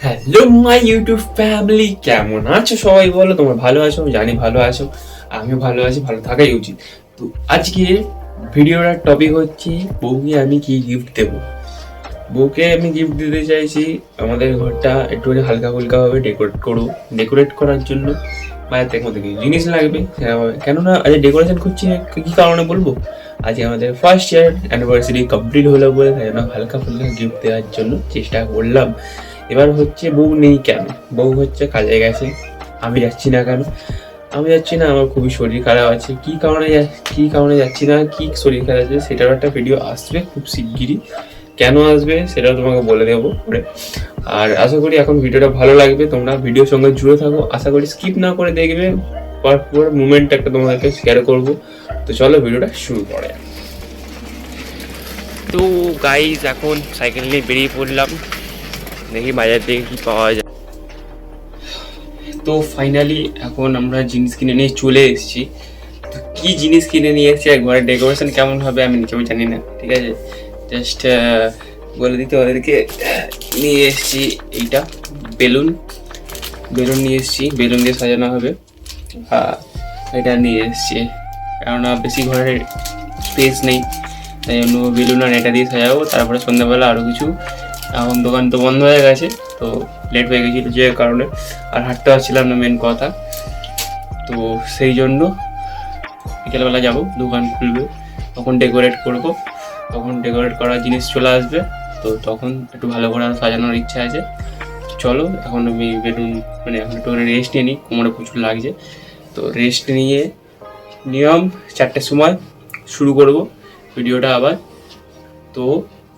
Hello my YouTube family, কেমন আছো সবাই? বলো, তোমরা ভালো আছো? জানি ভালো আছো, আমিও ভালো আছি, ভালো থাকাই উচিত। তো আজকের ভিডিওর টপিক হচ্ছে বউকে আমি কি গিফট দেবো। বউকে আমি গিফট দিতে চাইছি আমাদের ঘরটা একটুখানি হালকা ফুলকা ভাবে ডেকোরেট করবো। ডেকোরেট করার জন্য বাইরে থেকে মধ্যে কিছু জিনিস লাগবে সেরকমভাবে, কেননা আজ ডেকোরেশন করছি কি কারণে বলবো, আজকে আমাদের ফার্স্ট ইয়ার অ্যানিভার্সারি কমপ্লিট হলো বলে, তাই জন্য হালকা ফুলকা গিফট দেওয়ার জন্য চেষ্টা করলাম। এবার হচ্ছে বউ নেই কেন, বউ হচ্ছে কাজে গেছে, আমি যাচ্ছি না কেন? আমি যাচ্ছি না, আমার খুবই শরীর খারাপ আছে। কি কারণে যাচ্ছি না, কি শরীর খারাপ আছে সেটারও একটা ভিডিও আসবে খুব শিগগিরই। কেন আসবে সেটাও তোমাকে বলে দেবো পরে। আর আশা করি এখন ভিডিওটা ভালো লাগবে, তোমরা ভিডিওর সঙ্গে জুড়ে থাকো, আশা করি স্কিপ না করে দেখবে। পুরো মুভমেন্ট একটা তোমাদেরকে শেয়ার করবো। তো চলো ভিডিওটা শুরু করে। তো গাইজ এখন সাইকেল নিয়ে বেরিয়ে পড়লাম, দেখি বাজার থেকে কি পাওয়া যায়। তো ফাইনালি এখন আমরা জিনিস কিনে নিয়ে চলে এসেছি। তো কি জিনিস কিনে নিয়ে এসেছি, একবার ডেকোরেশন কেমন হবে আমি নিজেও জানি না, ঠিক আছে? জাস্ট বলে দিতে ওদেরকে। নিয়ে এসেছি এইটা বেলুন নিয়ে এসেছি, বেলুন দিয়ে সাজানো হবে। এটা নিয়ে এসেছি কেননা বেশি ঘরের স্পেস নেই, তাই জন্য বেলুন আর এটা দিয়ে সাজাবো। তারপরে সন্ধ্যাবেলা আরও কিছু, এখন দোকান তো বন্ধ হয়ে গেছে, তো লেট হয়ে গেছিলো যে কারণে আর হাঁটতে পারছিলাম না, মেন কথা। তো সেই জন্য বিকেলবেলা যাবো, দোকান খুলবে, তখন ডেকোরেট করবো, তখন ডেকোরেট করার জিনিস চলে আসবে। তো তখন একটু ভালো করে আরও সাজানোর ইচ্ছা আছে। চলো এখন আমি বেলুন এখন একটু রেস্ট নিয়ে নিই, কোমরে প্রচুর লাগছে। তো রেস্ট নিয়ে নিয়ম 4টের সময় শুরু করব ভিডিওটা আবার। তো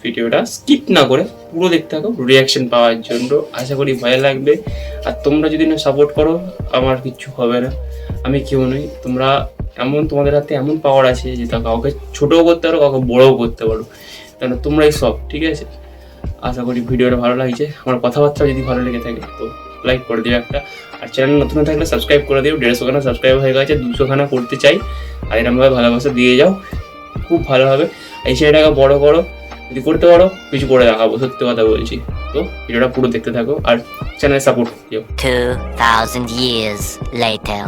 ভিডিওটা স্কিপ না করে পুরো দেখতে থাকো রিয়াকশন পাওয়ার জন্য, আশা করি ভালো লাগবে। আর তোমরা যদি না সাপোর্ট করো আমার কিচ্ছু হবে না, আমি কেউ নই। তোমরা তোমাদের হাতে এমন পাওয়ার আছে যে তা কাউকে ছোটও করতে পারো, কাউকে বড়ও করতে পারো, কেন তোমরাই সব, ঠিক আছে? আশা করি ভিডিওটা ভালো লাগছে, আমার কথাবার্তা যদি ভালো লেগে থাকে তো লাইক করে দিও একটা। আর চ্যানেল নতুন থাকলে সাবস্ক্রাইব করে দিও, 150খানা সাবস্ক্রাইব হয়ে গেছে, 200খানা করতে চাই। আর এরকমভাবে ভালোবাসা দিয়ে যাও, খুব ভালো হবে। এই চ্যানেলটাকে বড় করো, যদি করতে পারো কিছু করে দেখাবো, সত্যি কথা বলছি। তো ভিডিওটা পুরো দেখতে থাকো আর চ্যানেল সাপোর্ট দিও। 2000 years later.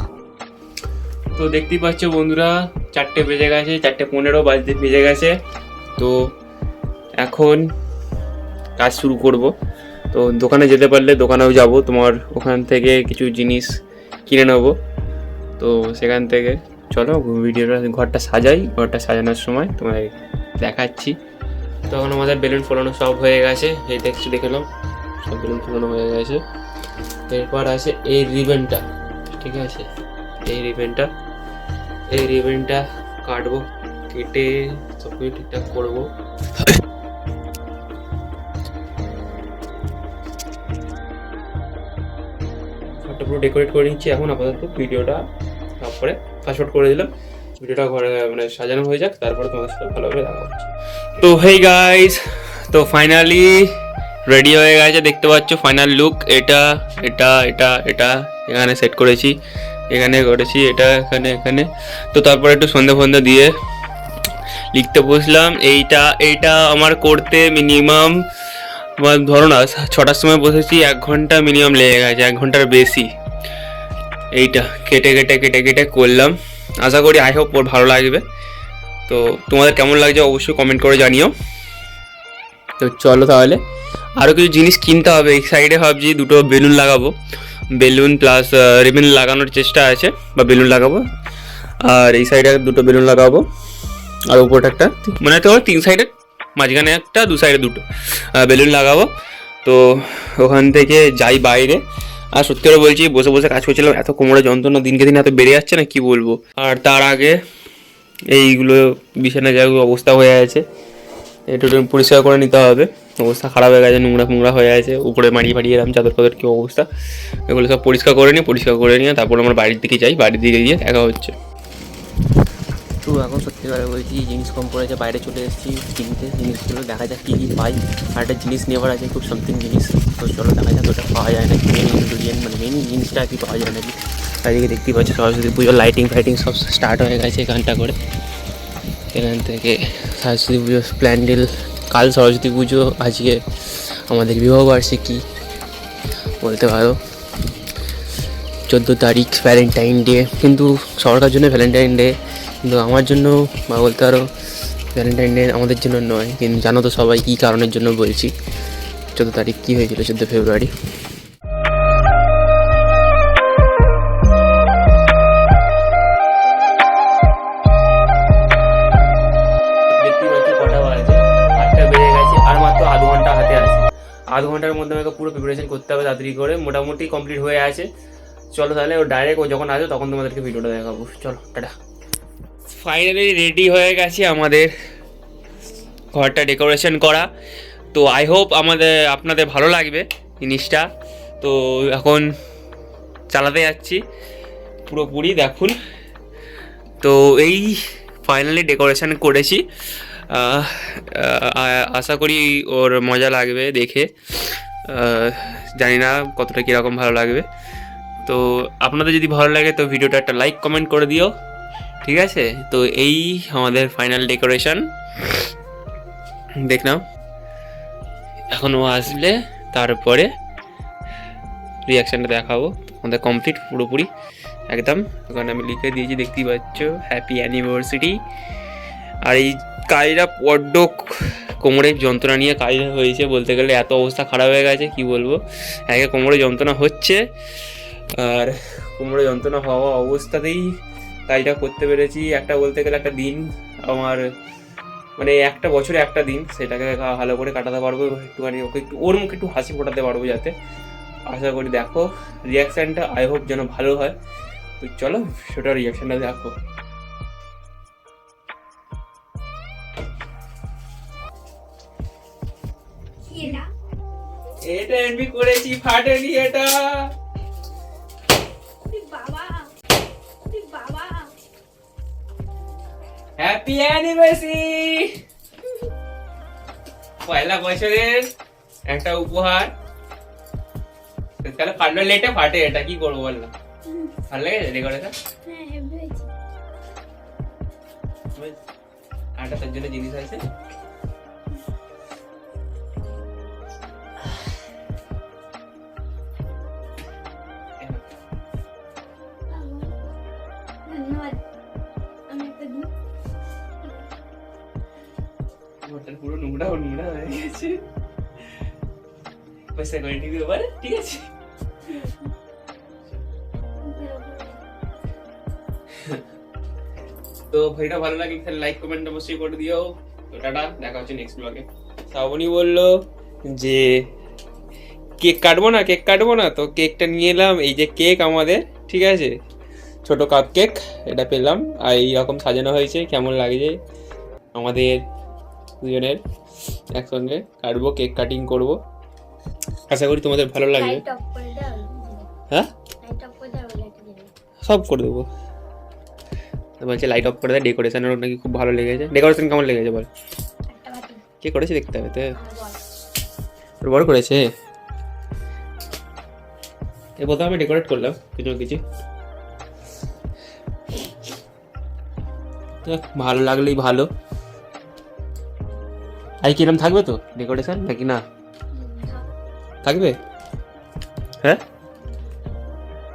তো দেখতেই পাচ্ছ বন্ধুরা, 4টে বেজে গেছে, 4:15 বাজতে বেজে গেছে। তো এখন কাজ শুরু করব। তো দোকানে যেতে পারলে দোকানেও যাব, তোমার ওখান থেকে কিছু জিনিস কিনে নেবো। তো সেখান থেকে চলো ভিডিওটা, ঘরটা সাজাই, ঘরটা সাজানোর সময় তোমায় দেখাচ্ছি। তখন আমাদের বেলুন ফোলানো সব হয়ে গেছে, এই দেখছি দেখে নাও, সব বেলুন ফোলানো হয়ে গেছে। এরপর আছে এই রিবেনটা, ঠিক আছে? এই রিবেনটা কাটবো, কেটে সব কিছু ঠিকঠাক করবো। ঘরটা পুরো ডেকোরেট করে নিচ্ছি এখন আপাতত। ভিডিওটা তারপরে ফাস্ট করে দিলাম, ভিডিওটা ঘরে সাজানো হয়ে যাক, তারপরে তোমাদের সাথে ভালোভাবে দেখা হচ্ছে। তো হেই গাইস, তো ফাইনালি রেডি হয়ে গেছে, দেখতে পাচ্ছ ফাইনাল লুক। এটা এটা এটা এটা এখানে সেট করেছি, এখানে করেছি, এটা এখানে। তো তারপরে একটু সন্ধে দিয়ে লিখতে বসলাম। এইটা আমার করতে মিনিমাম ধরো না 6টার সময় বসেছি, 1 ঘন্টা মিনিমাম লেগে গেছে, 1 ঘন্টার বেশি। এইটা কেটে করলাম। আশা করি আই হোপ ওর ভালো লাগবে। তো তোমাদের কেমন লাগছে অবশ্যই কমেন্ট করে জানিও। তো চলো তাহলে, আরও কিছু জিনিস কিনতে হবে। এই সাইডে ভাবছি 2টো বেলুন লাগাবো, বেলুন প্লাস রিবন লাগানোর চেষ্টা আছে, বা বেলুন লাগাবো। আর এই সাইডে 2টো বেলুন লাগাবো, আর উপরটা একটা, মানে তো 3 সাইডে, মাঝখানে একটা, 2 সাইডে 2টো বেলুন লাগাবো। তো ওখান থেকে যাই বাইরে। আর সত্যি করে বলছি, বসে বসে কাজ করছিলাম, এত কোমরে যন্ত্রণা দিনকে দিন এত বেড়ে যাচ্ছে না, কি বলবো। আর তার আগে এইগুলো বিছানা জায়গা অবস্থা হয়ে আছে, একটু পরিষ্কার করে নিতে হবে, অবস্থা খারাপ হয়ে গেছে, নোংরা হয়ে আছে। উপরে মাড়িয়ে এলাম, চাদর ফাদর কী অবস্থা, এগুলো সব পরিষ্কার করে নিয়ে তারপর আমরা বাড়ির দিকে যাই, বাড়ির দিকে গিয়ে দেখা হচ্ছে। তো এখন সত্যি করে বলছি, জিনিস কম পড়েছে, বাইরে চলে এসেছি কিনতে জিনিসগুলো, দেখা যাক কী পাই। আর একটা জিনিস নেওয়ার আছে, খুব সামথিং জিনিস। তো চলো দেখা যাক ওটা পাওয়া যায় নাকি, মেন ইনগ্রিডিয়েন্ট মেন জিনিসটা কি পাওয়া যায় নাকি। চারিদিকে দেখতেই পাচ্ছি সরস্বতী পুজোর লাইটিং ফাইটিং সব স্টার্ট হয়ে গেছে এখানটা করে। এখান থেকে সরস্বতী পুজো প্যান্ডেল, কাল সরস্বতী পুজো, আজকে আমাদের বিবাহবার্ষিকী। বলতে পারো। 14 তারিখ ভ্যালেন্টাইন ডে, কিন্তু সবার জন্য ভ্যালেন্টাইন ডে, কিন্তু আমার জন্য বা বলতে পারো ভ্যালেন্টাইন ডে আমাদের জন্য নয়। কিন্তু জানো তো সবাই কী কারণের জন্য বলছি। 14 তারিখ কী হয়েছিল? 14 ফেব্রুয়ারি দেখতে পাচ্ছি কটা বাজে, 8টা বেজে গেছে, আর মাত্র আধ ঘন্টা হাতে আছে। আধ ঘন্টার মধ্যে আমাকে পুরো প্রিপারেশন করতে হবে তাড়াতাড়ি করে, মোটামুটি কমপ্লিট হয়ে আছে। চলো তাহলে ও ডাইরেক্ট ও যখন আসবে তখন তোমাদেরকে ভিডিওটা দেখাবো। চলো টাটা। ফাইনালি রেডি হয়ে গেছে আমাদের ঘরটা ডেকোরেশন করা। তো আই হোপ আপনাদের ভালো লাগবে জিনিসটা। তো এখন চালাতে যাচ্ছি পুরোপুরি, দেখুন। তো এই ফাইনালি ডেকোরেশন করেছি। আশা করি ওর মজা লাগবে দেখে। জানি না কতটা কীরকম ভালো লাগবে। তো আপনাদের যদি ভালো লাগে তো ভিডিওটা একটা লাইক কমেন্ট করে দিও, ঠিক আছে? তো এই আমাদের ফাইনাল ডেকোরেশন, দেখলাম। এখন ও আসলে তারপরে রিয়াকশানটা দেখাবো। আমাদের কমপ্লিট পুরোপুরি একদম। ওখানে আমি লিখে দিয়েছি, দেখতেই পাচ্ছ, হ্যাপি অ্যানিভার্সারি। আর এই কাজটা বড্ড কোমরে যন্ত্রণা নিয়ে কাজ হয়েছে বলতে গেলে, এত অবস্থা খারাপ হয়ে গেছে কি বলবো। একে কোমরে যন্ত্রণা হচ্ছে, আর কোমরে যন্ত্রণা হওয়া অবস্থাতেই কাজটা করতে পেরেছি। একটা বলতে গেলে একটা দিন আমার, মানে একটা বছরে একটা দিন, সেটাকে ভালো করে কাটাতে পারবো। একটুখানি ওকে একটু ওর মুখে একটু হাসি ফোটাতে পারবো যাতে। আশা করি দেখো রিয়াকশানটা, আই হোপ যেন ভালো হয়। তো চলো সেটা রিয়াকশানটা দেখো। এটা এমনি করেছি, ফাটেনি এটা। হ্যাপি অ্যানিভার্সারি, পয়লা বছরের একটা উপহার। তাহলে ফাটলো, লেটে ফাটে, এটা কি করবো বল না? ভালো লেগেছে ডেকোরেশন? আটা তার জন্য জিনিস আছে। পুরো নোংরা নোংরা হয়ে গেছে, পয়সা করে নিবি এবার, ঠিক আছে? তো ভিডিওটা ভালো লাগলে তাহলে লাইক কমেন্ট অবশ্যই করে দিও। তো টাটা, দেখা হচ্ছে নেক্সট ব্লগে। শ্রাবণী বললো যে কেক কাটবো না, তো কেকটা নিয়ে এলাম। এই যে কেক আমাদের, ঠিক আছে, ছোট কাপ কেক, এটা পেলাম। আর এইরকম সাজানো হয়েছে, কেমন লাগছে আমাদের দুজনের একসঙ্গে কাটবো, কেক কাটিং করবো। আশা করি তোমাদের ভালো লাগবে। হ্যাঁ, সব করে দেবো। বলছে লাইট অফ করে দেয়, ডেকোরেশনের নাকি খুব ভালো লেগেছে। ডেকোরেশন কেমন লেগেছে বল? কে করেছে দেখতে হবে তো, বড় করেছে। এই প্রথমে আমি ডেকোরেট করলাম কিছু ভালো লাগলেই ভালো। আর কিরম থাকবে তো ডেকোরেশন নাকি না থাকবে? হ্যাঁ,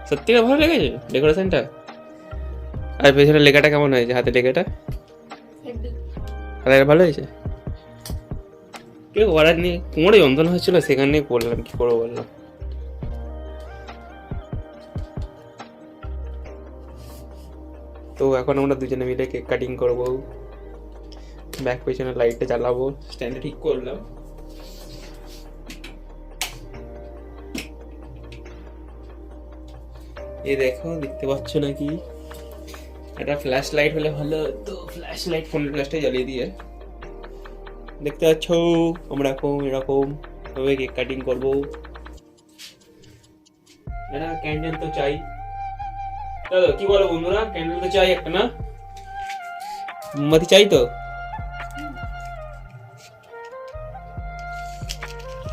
সত্যি ভালো লেগেছে ডেকোরেশনটা। আর পেছনে লেখাটা কেমন হয়েছে? হাতে লেখাটা ভালো হয়েছে। কেউ করার নেই, কোমরে যন্ত্রণা হচ্ছিল, সেখানে করলাম, কি করবো বললাম। তো এখন আমরা দুজনে মিলে কেক কাটিং করবো। ব্যাক পেছনে লাইটটা জ্বালাবো, স্ট্যান্ডে ঠিক করলাম। এই দেখো, দেখতে পাচ্ছ নাকি? একটা ফ্ল্যাশ লাইট হলে ভালো তো, ফ্ল্যাশ লাইট, ফোনের ফ্ল্যাশটা জ্বালিয়ে দিয়ে দেখতে পাচ্ছ আমরা এখন এরকম ভাবে কেক কাটিং করবো। এটা ক্যান্ডেল তো চাই, কি বলো বন্ধুরা? ক্যান্ডেল তো চাই একটা, না মোমবাতি চাই তো।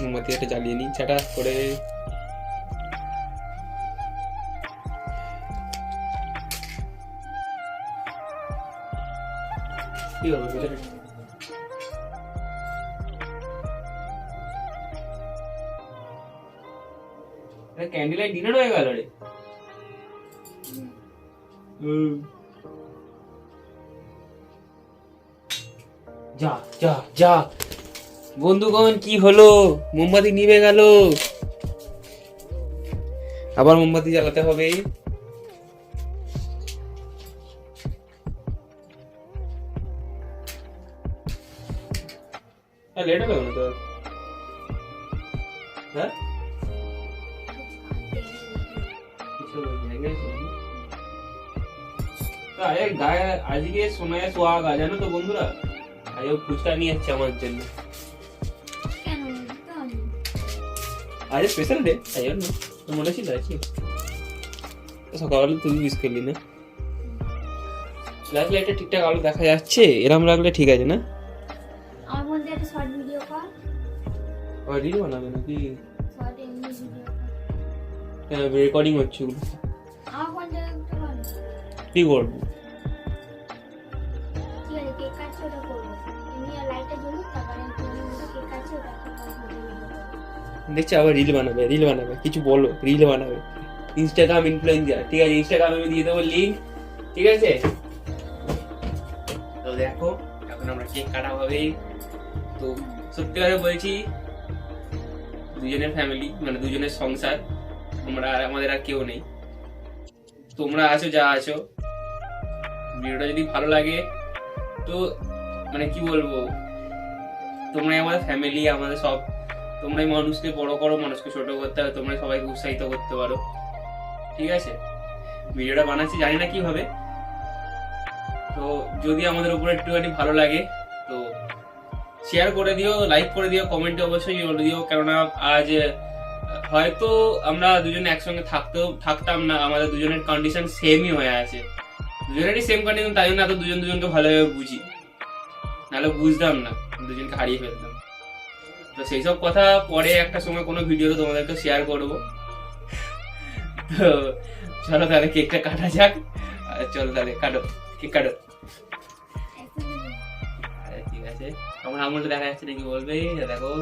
মোমবাতি একটা জ্বালিয়ে নিই ছাটা করে। কি হবে ভিতরে? ক্যান্ডেল লাইট ডিনার হয়ে গেল রে। যা যা যা বন্ধুগণ, কি হলো? মোমবাতি নিভে গেল, আবার মোমবাতি জ্বালাতে হবে। লেট হবে না তো? হ্যাঁ আরে গায়ে আজকে সোনায় সোহাগা, জানো তো বন্ধুরা, আজকে ফুচকা নিয়ে যাচ্ছে আমার জন্য। আজ স্পেশাল ডে, তাই জন্য মনে ছিল আর কি। সকালবেলা তুই মিস করলি না? ফ্ল্যাশ লাইটটা ঠিকঠাক আলো দেখা যাচ্ছে, এরম রাখলে ঠিক আছে না? আমার মধ্যে একটা শর্ট ভিডিও কর। আর রিল বানাবে নাকি? শর্ট এমনি ভিডিও কেন রেকর্ডিং হচ্ছে ওগুলো? আমার ফোনটা একটা কর। কি করবো? ঠিক আছে, কেক কাটছে ওটা করবো। এমনি লাইটটা জ্বলুক, তারপরে কেক কাটছে ওটা দেখছি আবার রিল বানাবে, রিল বানাবে, কিছু বলো, রিল বানাবে। ইনস্টাগ্রাম ইনফ্লুয়েন্সার, ঠিক আছে, ইনস্টাগ্রামে আমি দিয়ে দেবো লিঙ্ক, ঠিক আছে? তো দেখো এখন আমরা কেক কাটা হবে। তো সত্যি কথা বলছি, দুজনের ফ্যামিলি মানে দুজনের সংসার, আমরা আর আমাদের আর কেউ নেই। তোমরা আছো যা আছো, ভিডিওটা যদি ভালো লাগে তো মানে কি বলবো, তোমরাই আমাদের ফ্যামিলি, আমাদের সব। তোমরাই মানুষকে বড় করো, মানুষকে ছোট করতে হবে, তোমরা সবাইকে উৎসাহিত করতে পারো, ঠিক আছে? ভিডিওটা বানাচ্ছি জানি না কি হবে, তো যদি আমাদের উপরে একটুখানি ভালো লাগে তো শেয়ার করে দিও, লাইক করে দিও, কমেন্টে অবশ্যই বলে দিও। কেননা আজ হয়তো আমরা দুজনে একসঙ্গে থাকতাম না, আমাদের দুজনের কন্ডিশন সেমই হয়ে আছে, দুজনেরই সেম কন্ডিশন, তাই জন্য এত দুজন দুজনকে ভালোভাবে বুঝি, নাহলে বুঝতাম না, দুজনকে হারিয়ে ফেলতাম। তো সেই সব কথা পরে একটা সময় কোনো ভিডিওতে তোমাদেরকে শেয়ার করবো। তো চলো তাহলে কেকটা কাটা যাক। চলো তাহলে কাটো, কেক কাটো। ঠিক আছে, আমার আঙুলটা দেখা যাচ্ছে নাকি বলবে? দেখো